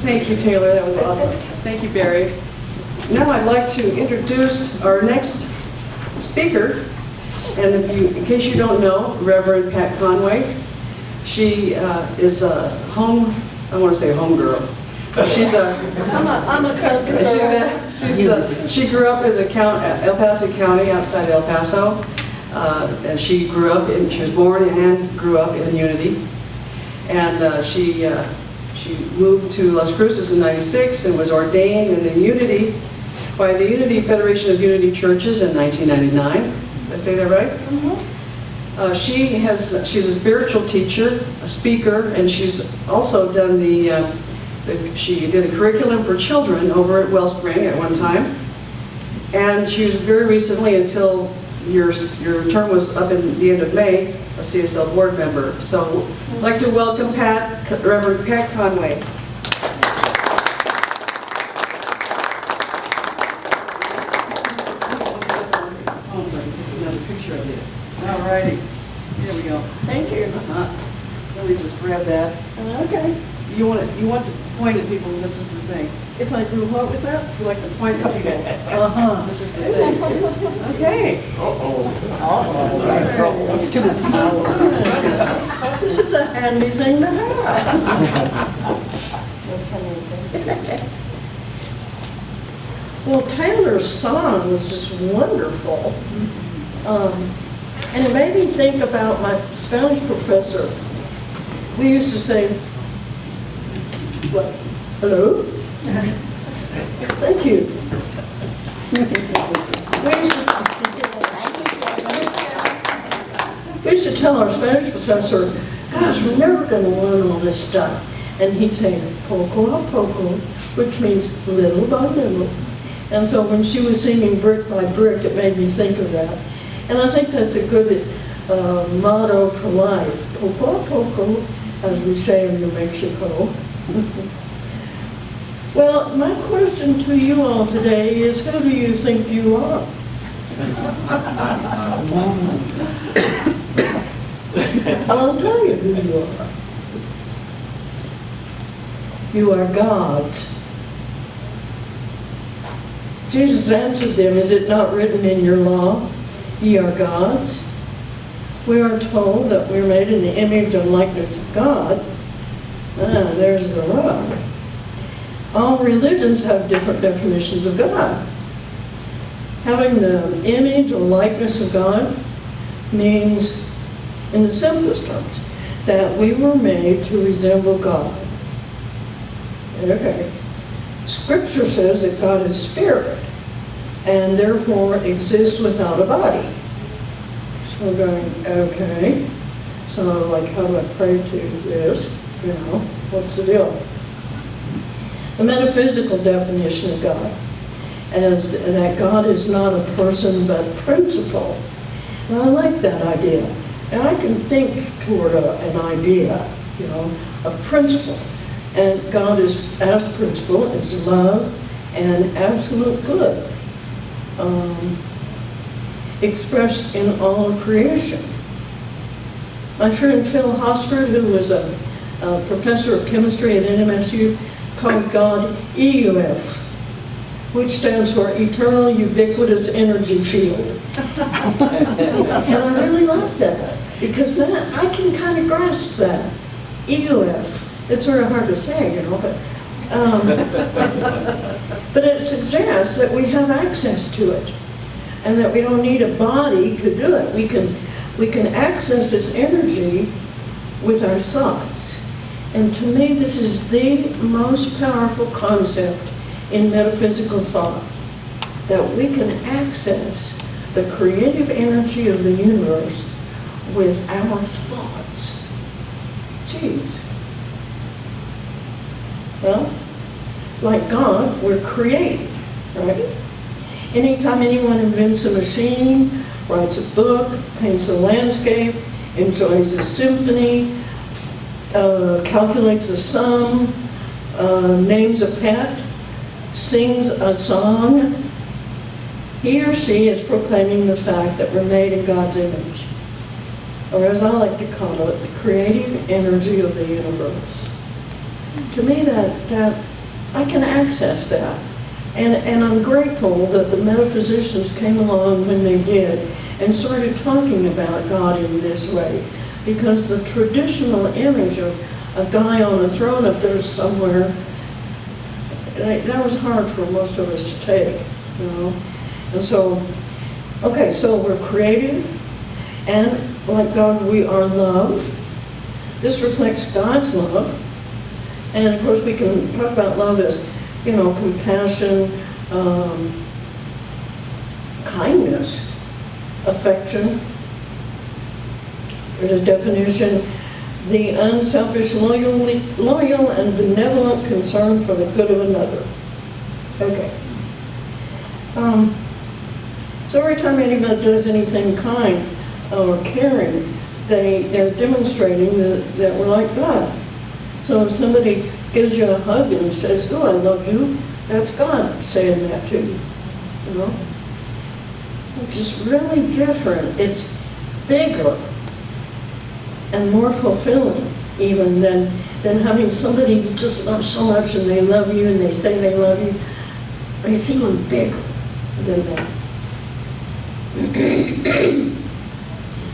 Thank you, Taylor. That was awesome. Thank you, Barry. Now I'd like to introduce our next speaker. And in case you don't know, Reverend Pat Conway. She is a I want to say home girl. She's I'm a country girl. She grew up in the El Paso County, outside El Paso. And she was born and grew up in Unity. And she moved to Las Cruces in '96 and was ordained in the Unity by the Unity Federation of Unity Churches in 1999. Did I say that right? Mm-hmm. She's a spiritual teacher, a speaker, and she's also done she did a curriculum for children over at Wellspring at one time. And she was very recently, until your term was up in the end of May, a CSL board member. So I'd like to welcome Reverend Pat Conway. Oh, sorry, let's get another picture of you. All righty, here we go. Thank you. Let me just grab that. Okay. You want to point at people, this is the thing. If I do what with that? You like to point at people. This is the thing. Okay. It's too much power. This is a handy thing to have. Well, Taylor's song was just wonderful. And it made me think about my Spanish professor. We used to say, what, hello? Thank you. We used to tell our Spanish professor, gosh, we're never going to learn all this stuff. And he'd say, poco a poco, which means little by little. And so when she was singing brick by brick, it made me think of that. And I think that's a good motto for life, poco a poco, as we say in New Mexico. Well, my question to you all today is, who do you think you are? I'll tell you who you are. You are God's. Jesus answered them, is it not written in your law, ye are God's? We are told that we're made in the image and likeness of God. There's the rub. All religions have different definitions of God. Having the image or likeness of God means, in the simplest terms, that we were made to resemble God. Okay. Scripture says that God is spirit and therefore exists without a body. So we're going, okay. So like, how do I pray to this? You know, what's the deal? The metaphysical definition of God is that God is not a person but a principle. And I like that idea. And I can think toward an idea, you know, a principle. And God is, as principle, is love and absolute good, expressed in all of creation. My friend Phil Hosford, who was a professor of chemistry at NMSU, called God EUF, which stands for Eternal Ubiquitous Energy Field. And I really like that, because that, I can kind of grasp that. EUF. It's sort of hard to say, you know, but it suggests that we have access to it, and that we don't need a body to do it. We can access this energy with our thoughts. And to me, this is the most powerful concept in metaphysical thought, that we can access the creative energy of the universe with our thoughts. Jeez. Well, like God, we're creative, right? Anytime anyone invents a machine, writes a book, paints a landscape, enjoys a symphony, calculates a sum, names a pet, sings a song, he or she is proclaiming the fact that we're made in God's image, or as I like to call it, the creative energy of the universe. To me, that I can access that. And I'm grateful that the metaphysicians came along when they did and started talking about God in this way. Because the traditional image of a guy on a throne up there somewhere, that was hard for most of us to take, you know. And so, okay, so we're creative, and like God, we are love. This reflects God's love. And of course, we can talk about love as, you know, compassion, kindness, affection. There's a definition: the unselfish, loyal and benevolent concern for the good of another. Okay. So every time anybody does anything kind or caring, they're demonstrating that we're like God. So if somebody gives you a hug and says, "Oh, I love you," that's God saying that to you. You know? Which is really different. It's bigger and more fulfilling even than having somebody you just love so much and they love you and they say they love you. But it's even bigger than that.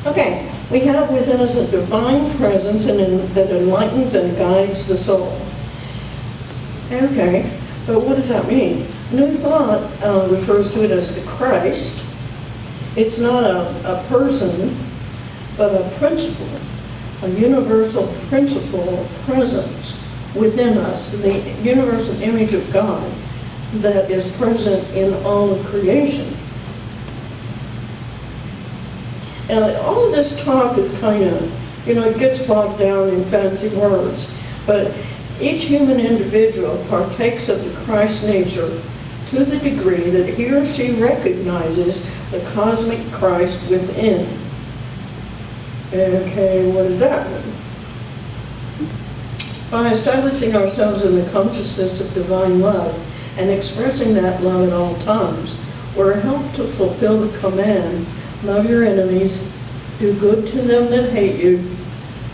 Okay, we have within us a divine presence that enlightens and guides the soul. Okay, but what does that mean? New Thought refers to it as the Christ. It's not a person, but a principle, a universal principle or presence within us, the universal image of God that is present in all of creation. All of this talk is kind of, you know, it gets bogged down in fancy words, but each human individual partakes of the Christ nature to the degree that he or she recognizes the cosmic Christ within. Okay, what does that mean? By establishing ourselves in the consciousness of divine love and expressing that love at all times, we're helped to fulfill the command: love your enemies, do good to them that hate you,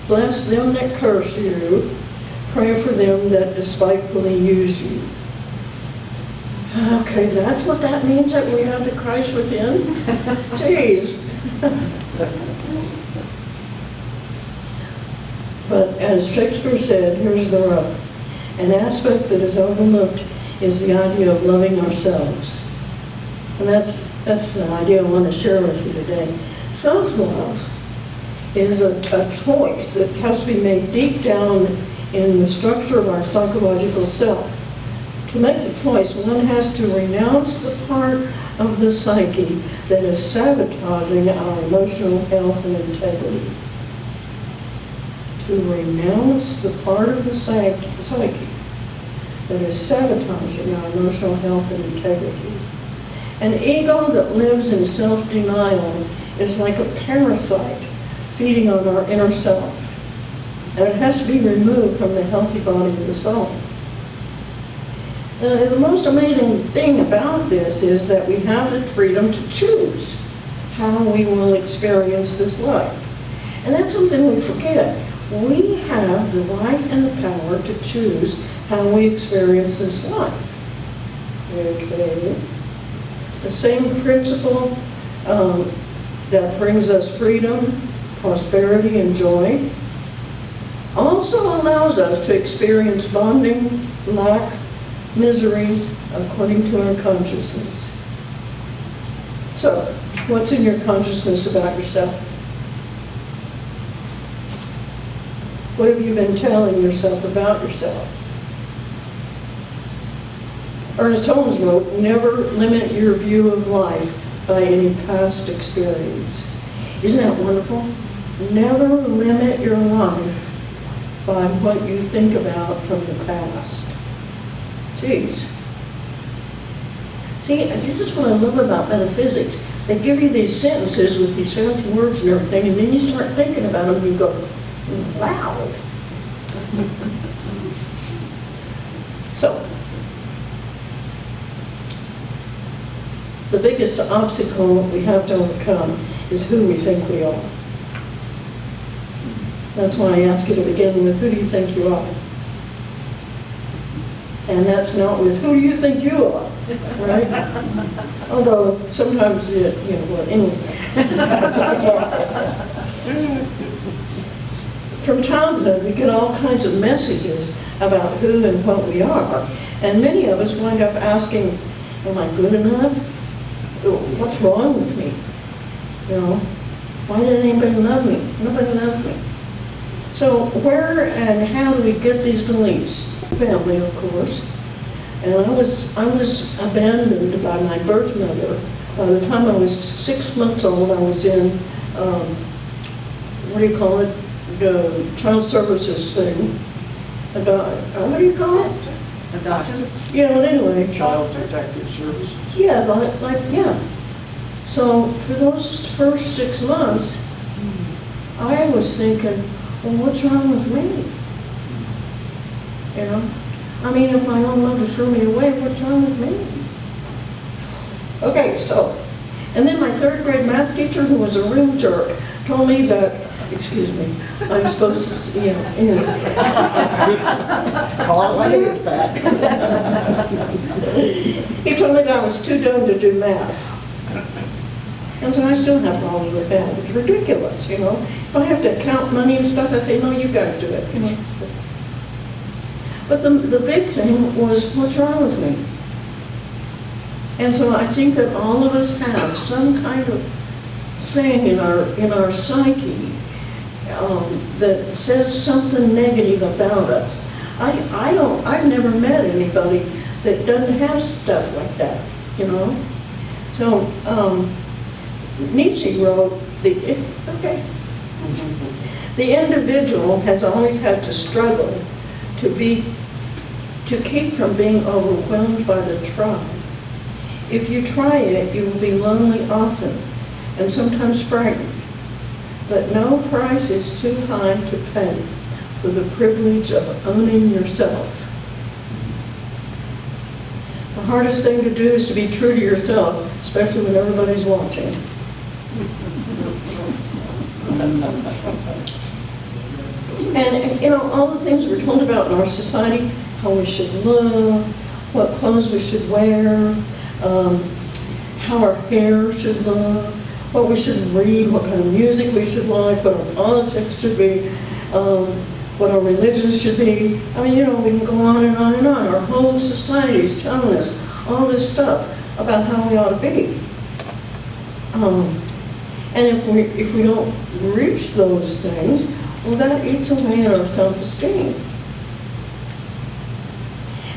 bless them that curse you, pray for them that despitefully use you. Okay, that's what that means, that we have the Christ within? Jeez. But as Shakespeare said, here's the rub. An aspect that is overlooked is the idea of loving ourselves. And that's the idea I want to share with you today. Self-love is a choice that has to be made deep down in the structure of our psychological self. To make the choice, one has to renounce the part of the psyche that is sabotaging our emotional health and integrity. To renounce the part of the psyche that is sabotaging our emotional health and integrity. An ego that lives in self-denial is like a parasite feeding on our inner self. And it has to be removed from the healthy body of the soul. The most amazing thing about this is that we have the freedom to choose how we will experience this life. And that's something we forget. We have the right and the power to choose how we experience this life. Okay. The same principle that brings us freedom, prosperity, and joy also allows us to experience bonding, lack, misery, according to our consciousness. So, what's in your consciousness about yourself? What have you been telling yourself about yourself? Ernest Holmes wrote, "Never limit your view of life by any past experience." Isn't that wonderful? Never limit your life by what you think about from the past. Jeez. See, this is what I love about metaphysics. They give you these sentences with these fancy words and everything, and then you start thinking about them and you go, wow. So, the biggest obstacle we have to overcome is who we think we are. That's why I ask you to begin with, who do you think you are? And that's not with who do you think you are, right? Although sometimes it, well, anyway. From childhood, we get all kinds of messages about who and what we are. And many of us wind up asking, am I good enough? What's wrong with me? Why didn't anybody love me? Nobody loved me. So where and how do we get these beliefs? Family, of course. And I was abandoned by my birth mother. By the time I was 6 months old, I was in, what do you call it? The child services thing. What do you call it? Adoption? Yeah, well, anyway. Child Protective Services. Yeah, yeah. So for those first 6 months, I was thinking, well, what's wrong with me? I mean, if my own mother threw me away, what's wrong with me? Okay, so, and then my 3rd grade math teacher, who was a real jerk, told me that, excuse me, I'm supposed to, anyway. Call it when it gets back. He told me that I was too dumb to do math. And so I still have problems with that. It's ridiculous, If I have to count money and stuff, I say, no, you guys do it, But the big thing was, what's wrong with me? And so I think that all of us have some kind of thing in our psyche that says something negative about us. I've never met anybody that doesn't have stuff like that, So Nietzsche wrote, the individual has always had to struggle to keep from being overwhelmed by the tribe. If you try it, you will be lonely often and sometimes frightened. But no price is too high to pay for the privilege of owning yourself. The hardest thing to do is to be true to yourself, especially when everybody's watching. And all the things we're told about in our society, how we should look, what clothes we should wear, how our hair should look, what we should read, what kind of music we should like, what our politics should be, what our religion should be. I mean, we can go on and on and on. Our whole society is telling us all this stuff about how we ought to be. And if we don't reach those things, well, that eats away at our self-esteem.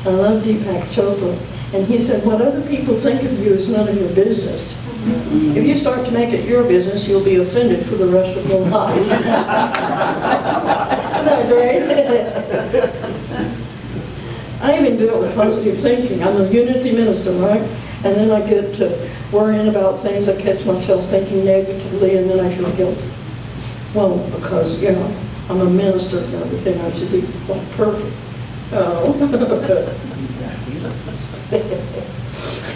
I love Deepak Chopra, and he said, what other people think of you is none of your business. If you start to make it your business, you'll be offended for the rest of your life. Isn't that great? I even do it with positive thinking. I'm a Unity minister, right? And then I get to worrying about things. I catch myself thinking negatively, and then I feel guilty. Well, because, I'm a minister and everything. I should be perfect. Oh.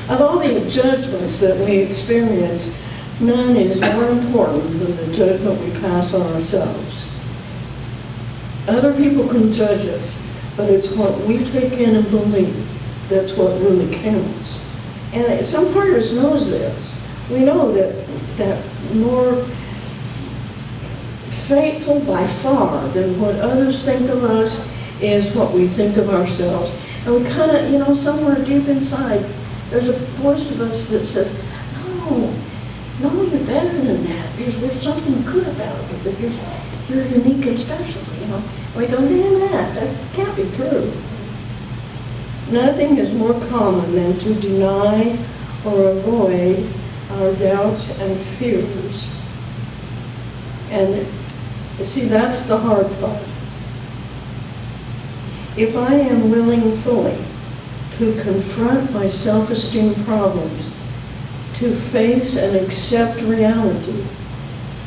Of all the judgments that we experience, none is more important than the judgment we pass on ourselves. Other people can judge us, but it's what we take in and believe that's what really counts. And some part of us knows this. We know that more faithful by far than what others think of us is what we think of ourselves. And we kind of, somewhere deep inside, there's a voice of us that says, no, you're better than that. There's something good about you, that you're unique and special, And we go, that can't be true. Nothing is more common than to deny or avoid our doubts and fears. And see, that's the hard part. If I am willing fully to confront my self-esteem problems, to face and accept reality,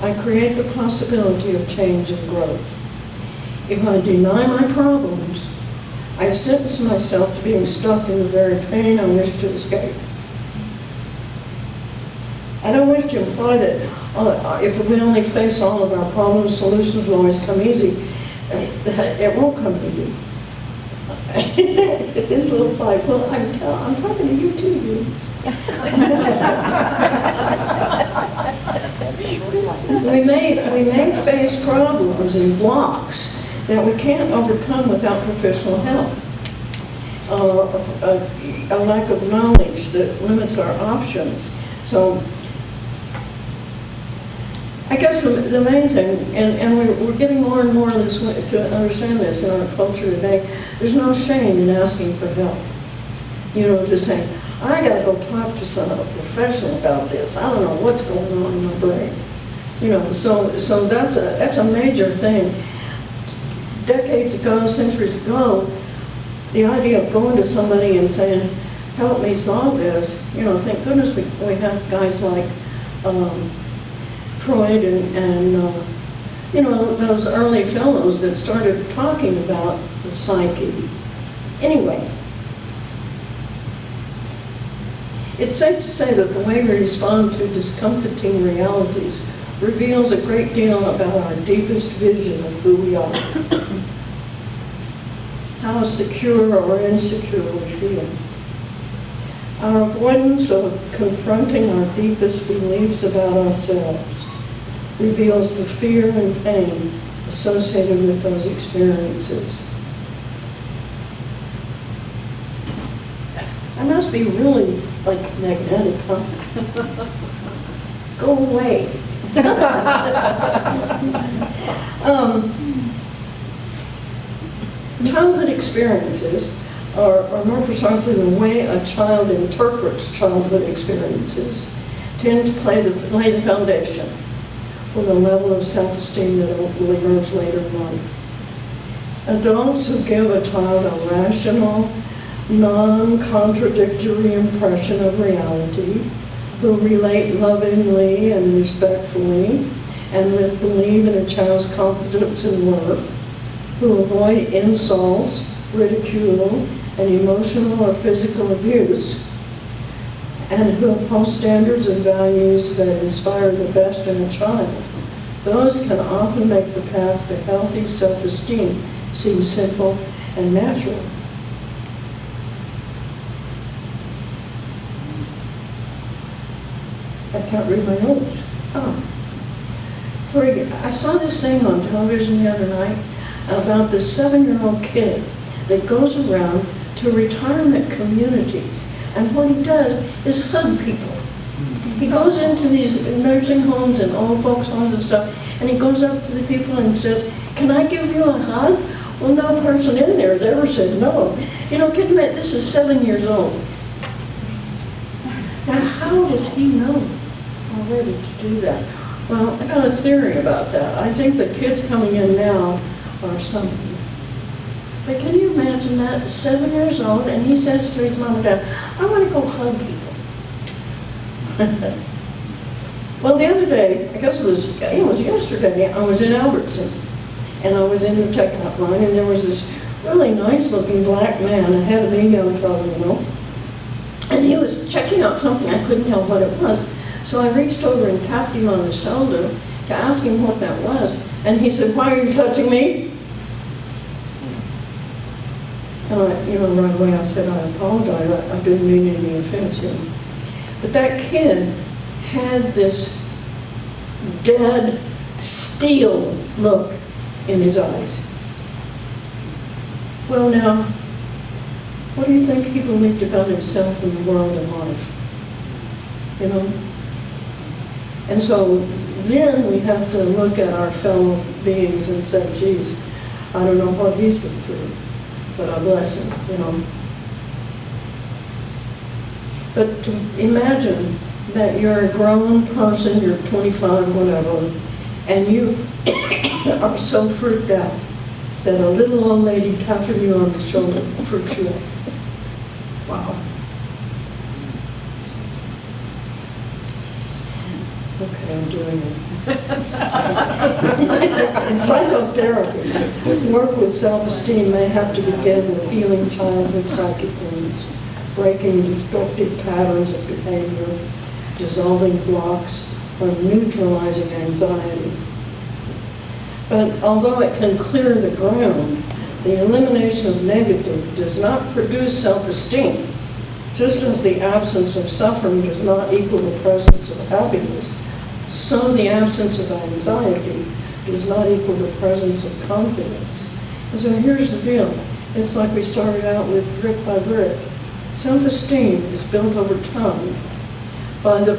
I create the possibility of change and growth. If I deny my problems, I sentence myself to being stuck in the very pain I wish to escape. I don't wish to imply that if we only face all of our problems, solutions will always come easy. It won't come easy. His little fight, well, I'm talking to you too, you. We may face problems and blocks that we can't overcome without professional help. A lack of knowledge that limits our options. So I guess the main thing, and we're getting more and more of this to understand this in our culture today, there's no shame in asking for help. You know, to say, I gotta go talk to a professional about this. I don't know what's going on in my brain. You know, so that's a major thing. Decades ago, centuries ago, the idea of going to somebody and saying, help me solve this, you know, thank goodness we have guys like Freud and you know, those early fellows that started talking about the psyche. Anyway, it's safe to say that the way we respond to discomforting realities reveals a great deal about our deepest vision of who we are. How secure or insecure we feel. Our avoidance of confronting our deepest beliefs about ourselves reveals the fear and pain associated with those experiences. I must be really, like, magnetic, huh? Go away. Childhood experiences, or more precisely the way a child interprets childhood experiences, tend to lay the foundation for the level of self-esteem that will emerge later in life. Adults who give a child a rational, non-contradictory impression of reality, who relate lovingly and respectfully, and with belief in a child's competence and worth, who avoid insults, ridicule, and emotional or physical abuse, and who uphold standards and values that inspire the best in a child. Those can often make the path to healthy self-esteem seem simple and natural. I can't read my notes. Oh. I saw this thing on television the other night about this 7-year-old kid that goes around to retirement communities, and what he does is hug people. He goes into these nursing homes and old folks' homes and stuff, and he goes up to the people and says, can I give you a hug? Well, no person in there has ever said no. You know, kid, this is 7 years old. Now, how does he know already to do that? Well, I got a theory about that. I think the kids coming in now are something. But can you imagine that, 7 years old, and he says to his mom and dad, I want to go hug people. Well, the other day, I guess it was yesterday, I was in Albertsons, and I was in the checkout line, and there was this really nice-looking black man ahead of me, young fellow, you know, and he was checking out something. I couldn't tell what it was. So I reached over and tapped him on the shoulder to ask him what that was. And he said, why are you touching me? And right away I said, I apologize. I didn't mean any offense. You know. But that kid had this dead steel look in his eyes. Well, now, what do you think he believed about himself and the world and life? You know? And so then we have to look at our fellow beings and say, geez, I don't know what he's been through, but I bless him, you know. But to imagine that you're a grown person, you're 25, whatever, and you are so freaked out that a little old lady tapping you on the shoulder freaks you out. Wow. Okay, I'm doing it. In psychotherapy, work with self-esteem may have to begin with healing childhood psychic wounds, breaking destructive patterns of behavior, dissolving blocks, or neutralizing anxiety. But although it can clear the ground, The elimination of negative does not produce self-esteem. Just as the absence of suffering does not equal the presence of happiness, so the absence of anxiety does not equal the presence of confidence. And so here's the deal. It's like we started out with brick by brick. Self-esteem is built over time by the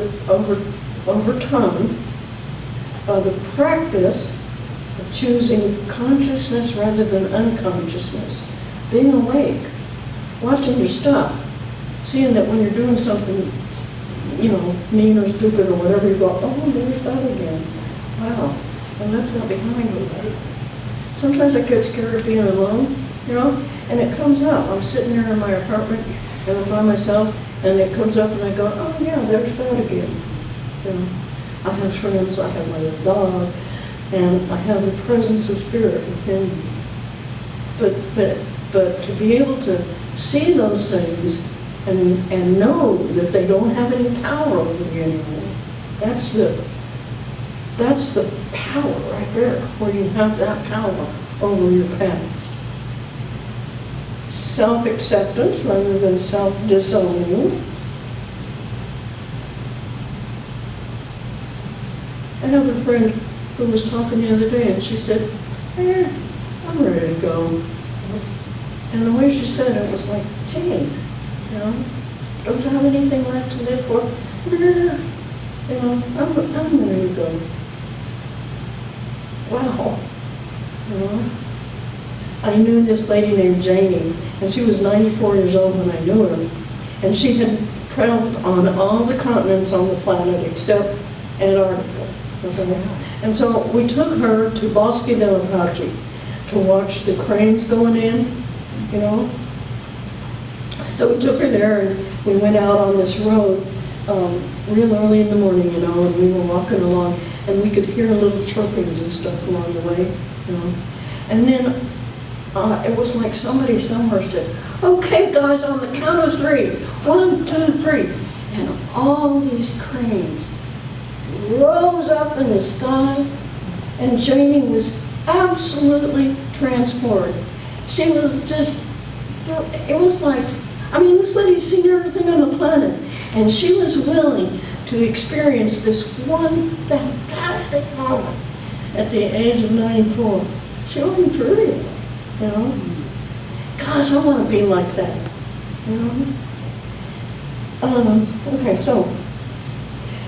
practice of choosing consciousness rather than unconsciousness. Being awake, watching your step, seeing that when you're doing something, mean or stupid or whatever, you go, oh, there's that again. Wow, I left that behind me. Sometimes I get scared of being alone, and it comes up. I'm sitting there in my apartment and I'm by myself, and it comes up and I go, oh yeah, there's that again. I have friends, I have my little dog, and I have the presence of spirit within me. But to be able to see those things and know that they don't have any power over you anymore, that's the power right there, where you have that power over your past. Self-acceptance rather than self-disowning. I have a friend who was talking the other day, and she said, I'm ready to go. And the way she said it was like, geez, don't you have anything left to live for? I'm ready to go. Wow. I knew this lady named Janie, and she was 94 years old when I knew her. And she had traveled on all the continents on the planet except Antarctica. Okay? And so we took her to Bosque del Apache to watch the cranes going in, So we took her there, and we went out on this road real early in the morning, and we were walking along, and we could hear little chirpings and stuff along the way, And then it was like somebody somewhere said, okay guys, on the count of 3, 1, 2, 3. And all these cranes rose up in the sky, and Janie was absolutely transported. She was just, it was like, this lady's seen everything on the planet, and she was willing to experience this one fantastic moment at the age of 94. She wasn't through it, Gosh, I want to be like that, Okay, so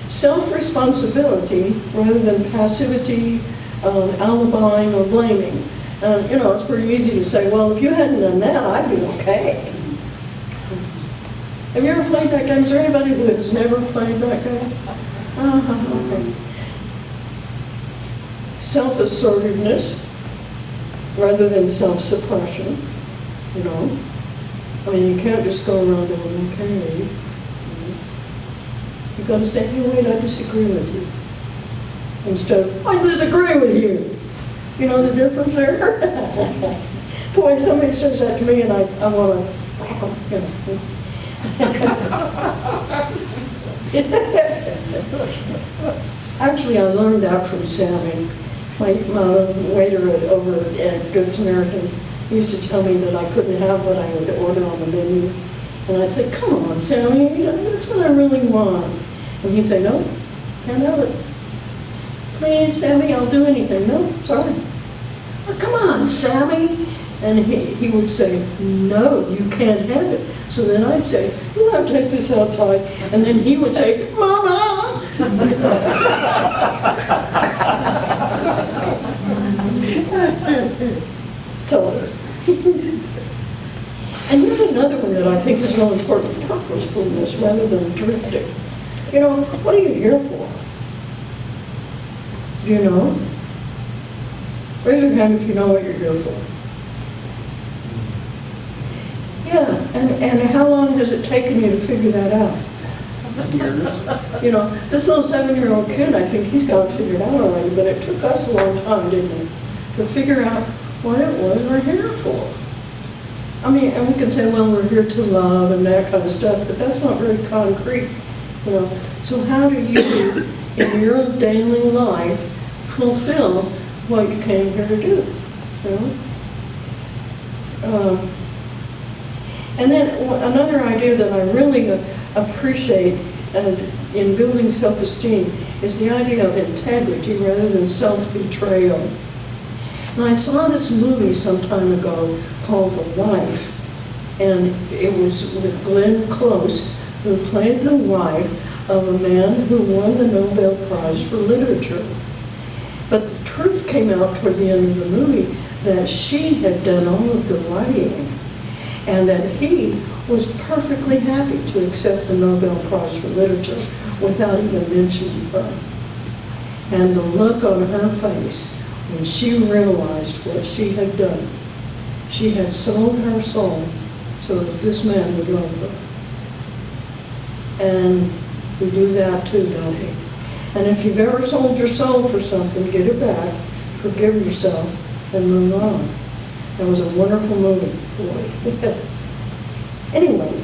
self-responsibility rather than passivity, alibying, or blaming. It's pretty easy to say, well, if you hadn't done that, I'd be okay. Have you ever played that game? Is there anybody who has never played that game? Okay. Self-assertiveness rather than self-suppression, you can't just go around going, okay. You've got to say, hey, wait, I disagree with you. Instead of, I disagree with you. You know the difference there? Boy, somebody says that to me and I want to whack them. Actually, I learned that from Sammy, my waiter over at Good Samaritan. He used to tell me that I couldn't have what I would order on the menu. And I'd say, come on, Sammy, that's what I really want. And he'd say, no, can't have it. Please, Sammy, I'll do anything. No, sorry. Oh, come on, Sammy. And he would say, no, you can't have it. So then I'd say, well, I'll take this outside. And then he would say, Mama! So, and here's another one that I think is really important, purposefulness rather than drifting. What are you here for? Do you know? Raise your hand if you know what you're here for. Yeah, and how long has it taken you to figure that out? Years. This little 7-year-old kid, I think he's got it figured out already, but it took us a long time, didn't it, to figure out what it was we're here for. And we can say, well, we're here to love and that kind of stuff, but that's not very concrete, So how do you, in your daily life, fulfill what you came here to do? And then another idea that I really appreciate in building self-esteem is the idea of integrity rather than self-betrayal. And I saw this movie some time ago called The Wife, and it was with Glenn Close, who played the wife of a man who won the Nobel Prize for Literature. But the truth came out toward the end of the movie that she had done all of the writing, and that he was perfectly happy to accept the Nobel Prize for Literature without even mentioning her. And the look on her face when she realized what she had done. She had sold her soul so that this man would love her. And we do that too, don't we? And if you've ever sold your soul for something, get it back, forgive yourself, and move on. That was a wonderful movie, boy. Anyway.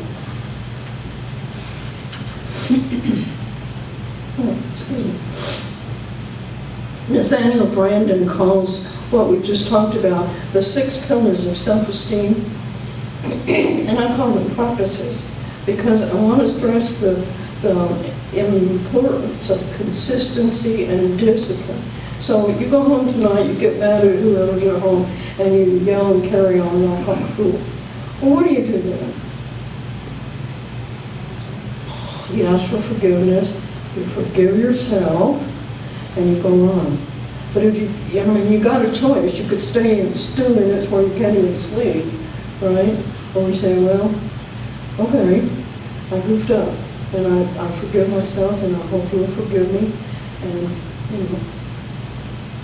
Oh, excuse me. Nathaniel Brandon calls what we just talked about the 6 pillars of self-esteem, and I call them practices because I want to stress the importance of consistency and discipline. So you go home tonight, you get mad at whoever's at home, and you yell and carry on like a fool. Well, what do you do then? You ask for forgiveness, you forgive yourself, and you go on. But if you got a choice. You could stay and stew in it where you can't even sleep, right? Or you say, well, okay, I goofed up, and I forgive myself, and I hope you'll forgive me, and,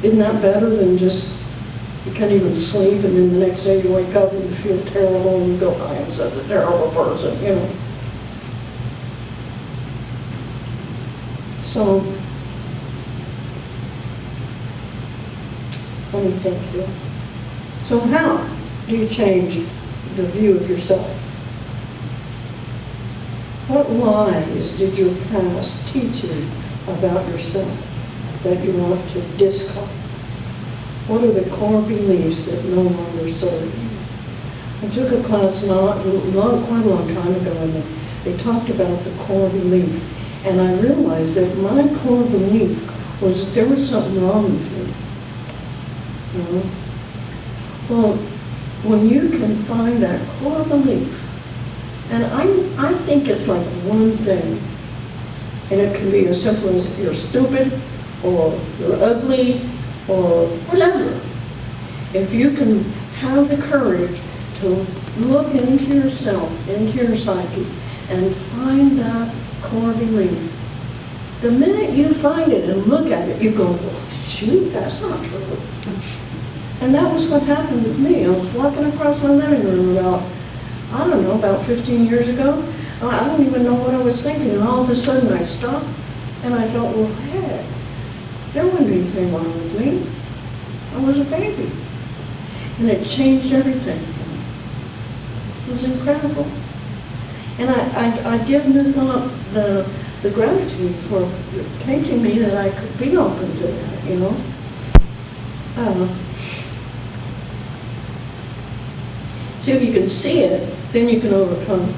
isn't that better than just, you can't even sleep, and then the next day you wake up and you feel terrible, and you go, I am such a terrible person, So, let me think here. So how do you change the view of yourself? What lies did your past teach you about yourself that you want to discard? What are the core beliefs that no longer serve you? I took a class quite a long time ago, and they talked about the core belief. And I realized that my core belief was that there was something wrong with me. Well, when you can find that core belief, and I think it's like one thing, and it can be as simple as you're stupid, or you're ugly, or whatever. If you can have the courage to look into yourself, into your psyche, and find that core belief, the minute you find it and look at it, you go, well, shoot, that's not true. And that was what happened with me. I was walking across my living room about 15 years ago. I don't even know what I was thinking, and all of a sudden I stopped, and I thought, well, heck, there wasn't anything wrong with me. I was a baby. And it changed everything. It was incredible. And I give New Thought the gratitude for teaching me that I could be open to that, I don't know. See, if you can see it, then you can overcome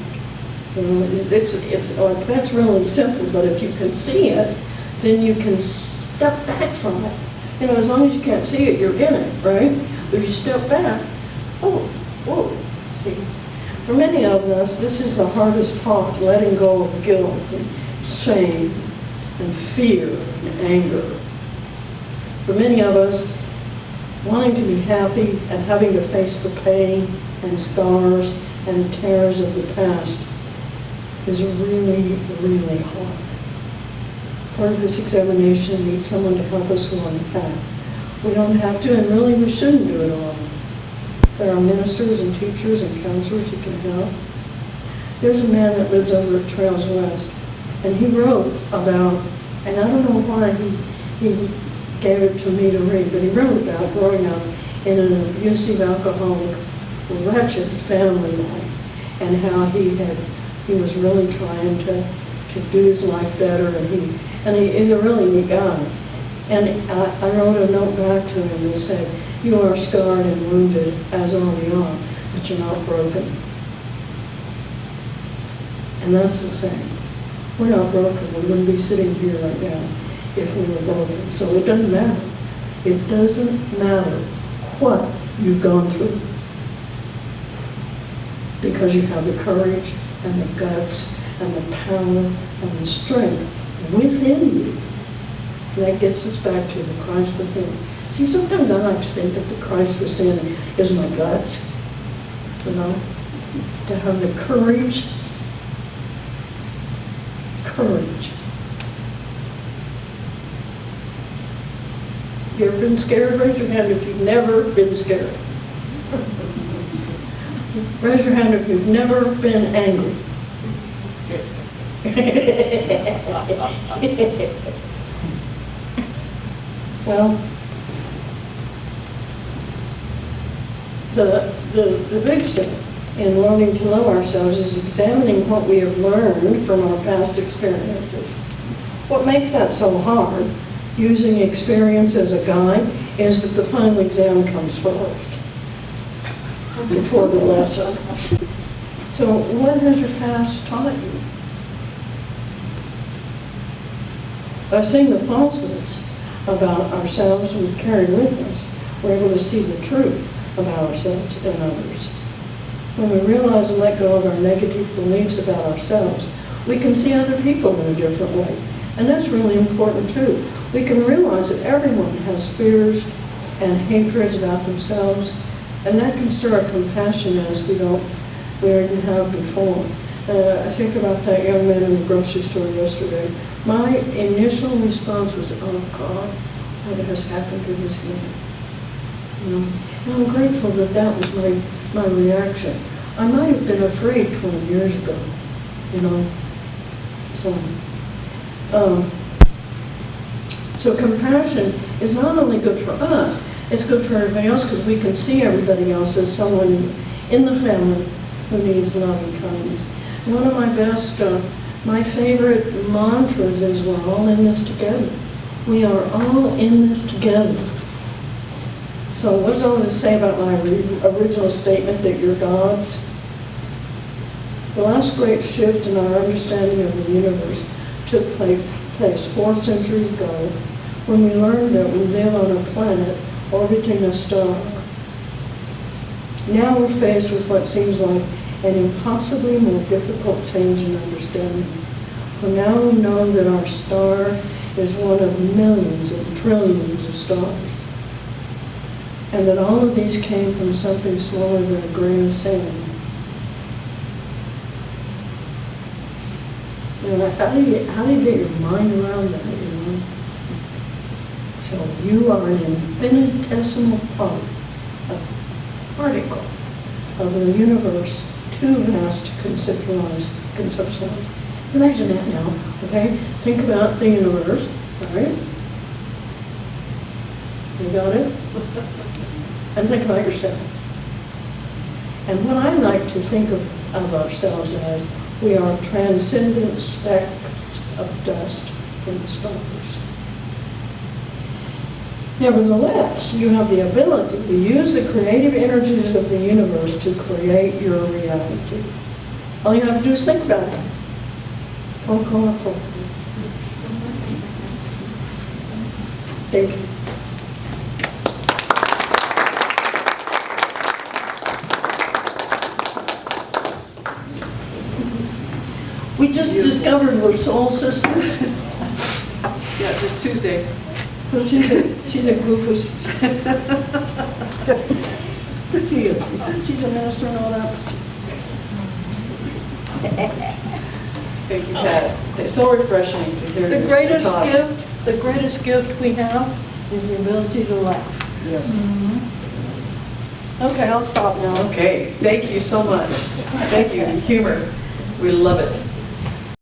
it. It's like, that's really simple, but if you can see it, then you can step back from it. As long as you can't see it, you're in it, right? But you step back, whoa, see. For many of us, this is the hardest part, letting go of guilt and shame and fear and anger. For many of us, wanting to be happy and having to face the pain and scars and tears of the past is really, really hard. Part of this examination needs someone to help us along the path. We don't have to, and really we shouldn't do it alone. There are ministers and teachers and counselors who can help. There's a man that lives over at Trails West, and he wrote about, and I don't know why he gave it to me to read, but he wrote about growing up in an abusive, alcoholic, wretched family life, and how he was really trying to do his life better, and he's a really neat guy. And I wrote a note back to him and said, you are scarred and wounded, as are we all. but you're not broken. And that's the thing. We're not broken. We wouldn't be sitting here right now if we were broken. So it doesn't matter. It doesn't matter what you've gone through, because you have the courage and the guts and the power and the strength within you. And that gets us back to the Christ within. See, sometimes I like to think that the Christ within is my guts, you know, to have the courage. You ever been scared? Raise your hand if you've never been scared. Raise your hand if you've never been angry. Well, the big step in learning to love ourselves is examining what we have learned from our past experiences. What makes that so hard, using experience as a guide, is that the final exam comes first, before the lesson. So what has your past taught you? By seeing the falsehoods about ourselves we carry with us, we're able to see the truth about ourselves and others. When we realize and let go of our negative beliefs about ourselves, we can see other people in a different way. And that's really important too. We can realize that everyone has fears and hatreds about themselves, and that can stir a compassion in us we didn't have before. I think about that young man in the grocery store yesterday. My initial response was, oh God, what has happened to this man? You know? And I'm grateful that that was my reaction. I might have been afraid 20 years ago, you know. So compassion is not only good for us, it's good for everybody else, because we can see everybody else as someone in the family who needs love and kindness. One of my favorite mantras is, we're all in this together. We are all in this together. So what does all this say about my original statement that you're God's? The last great shift in our understanding of the universe took place 4th century ago, when we learned that we live on a planet orbiting a star. Now we're faced with what seems like an impossibly more difficult change in understanding. For now we know that our star is one of millions and trillions of stars, and that all of these came from something smaller than a grain of sand. You know, how do you get your mind around that, you know? So you are an infinitesimal part, a particle of the universe, too vast to conceptualize. Imagine that now, okay? Think about the universe, all right? You got it? And think about yourself. And what I like to think of ourselves as, we are transcendent specks of dust from the stars. Nevertheless, you have the ability to use the creative energies of the universe to create your reality. All you have to do is think about it. Thank you. We just discovered we're soul sisters. Yeah, just Tuesday. Well, she's a goofus. She's a minister and all that. Thank you, Pat. It's so refreshing to hear The you greatest gift we have is the ability to laugh. Yes. Okay, I'll stop now. Okay, thank you so much. Thank you. Humor, we love it.